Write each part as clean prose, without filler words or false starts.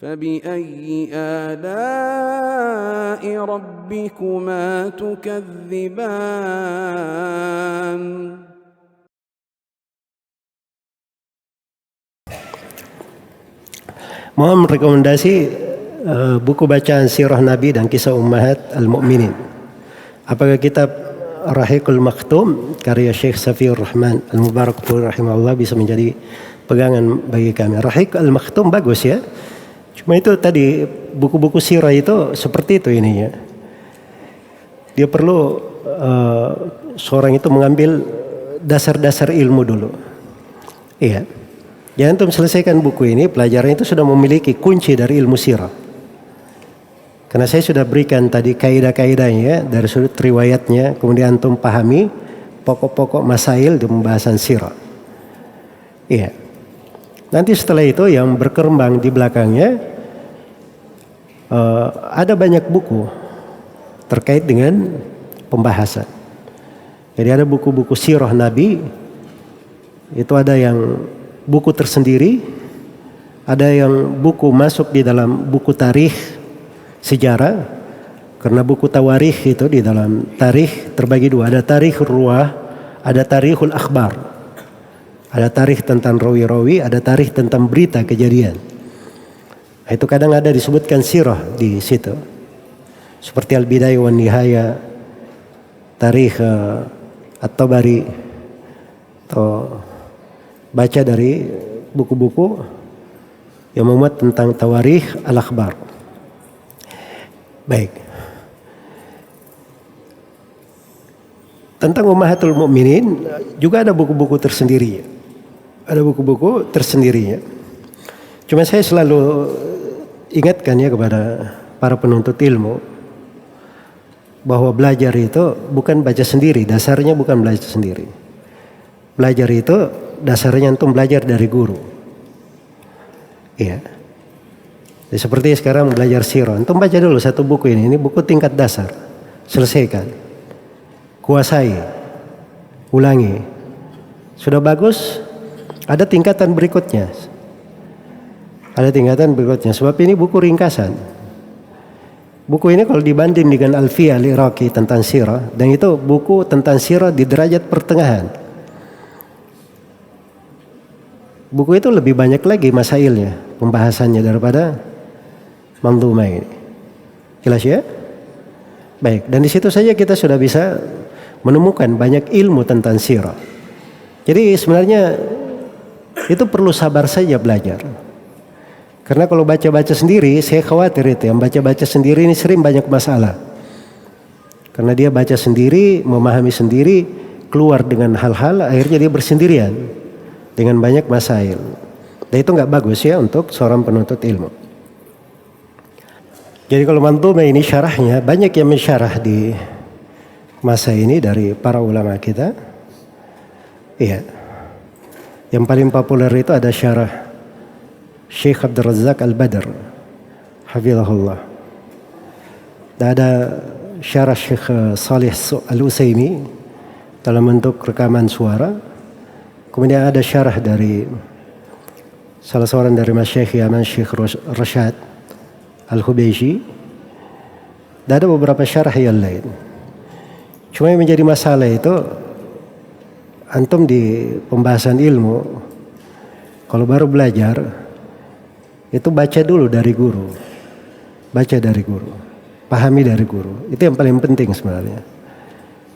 فبأي آلاء ربكما تكذبان Mohon rekomendasi buku bacaan sirah Nabi dan kisah Ummahat Al-Mu'minin. Apakah kitab Rahiqul Maktum karya Syekh Safiur Rahman Al-Mubarakpur rahimahullah bisa menjadi pegangan bagi kami? Rahiq Al-Maktum bagus ya. Cuma itu tadi buku-buku sirah itu seperti itu ininya. Dia perlu seorang itu mengambil dasar-dasar ilmu dulu. Iya. Ya antum selesaikan buku ini, pelajaran itu sudah memiliki kunci dari ilmu sirah. Karena saya sudah berikan tadi kaidah-kaidahnya dari sudut riwayatnya, kemudian antum pahami pokok-pokok masail di pembahasan sirah. Iya. Nanti setelah itu yang berkembang di belakangnya ada banyak buku terkait dengan pembahasan. Jadi ada buku-buku sirah Nabi, itu ada yang buku tersendiri, ada yang buku masuk di dalam buku tarikh sejarah, karena buku tawarikh itu di dalam tarikh terbagi dua, ada tarikhul ruwah, ada tarikhul akhbar, ada tarikh tentang rawi-rawi, ada tarikh tentang berita kejadian. Itu kadang ada disebutkan sirah di situ, seperti Al-Bidayah wan Nihayah, tarikh At-Tabari, atau baca dari buku-buku yang memuat tentang tawarikh al-akhbar. Baik. Tentang Ummahatul Mukminin juga ada buku-buku tersendiri. Ada buku-buku tersendirinya. Cuma saya selalu ingatkan ya kepada para penuntut ilmu bahwa belajar itu bukan baca sendiri, dasarnya bukan belajar sendiri. Belajar itu dasarnya antum belajar dari guru. Iya. Ya, seperti sekarang belajar sirah, antum baca dulu satu buku ini buku tingkat dasar. Selesaikan. Kuasai. Ulangi. Sudah bagus, ada tingkatan berikutnya. Ada tingkatan berikutnya, sebab ini buku ringkasan. Buku ini kalau dibanding dengan Alfiyah Al-Iraqi tentang sirah, dan itu buku tentang sirah di derajat pertengahan. Buku itu lebih banyak lagi masailnya, pembahasannya daripada Manzumah ini. Jelas ya? Baik, dan di situ saja kita sudah bisa menemukan banyak ilmu tentang sirah. Jadi sebenarnya itu perlu sabar saja belajar. Karena kalau baca-baca sendiri, saya khawatir itu yang baca-baca sendiri ini sering banyak masalah. Karena dia baca sendiri, memahami sendiri, keluar dengan hal-hal, akhirnya dia bersendirian dengan banyak masail. Dan itu nggak bagus ya untuk seorang penuntut ilmu. Jadi kalau Manzumah ini syarahnya, banyak yang mensyarah di masa ini dari para ulama kita. Iya. Yang paling populer itu ada syarah Syekh Abdul Razak Al-Badr, hafizahullah. Dan ada syarah Syekh Salih Al-Utsaimin dalam bentuk rekaman suara. Kemudian ada syarah dari salah seorang dari masyayikh Yaman, Syekh Rashad Al-Hubayshi. Dan ada beberapa syarah yang lain. Cuma yang menjadi masalah itu, antum di pembahasan ilmu, kalau baru belajar, itu baca dulu dari guru. Baca dari guru. Pahami dari guru. Itu yang paling penting sebenarnya.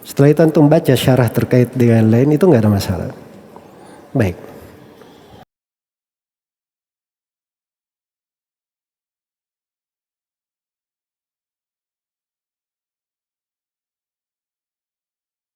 Setelah itu antum baca syarah terkait dengan lain, itu nggak ada masalah. Baik.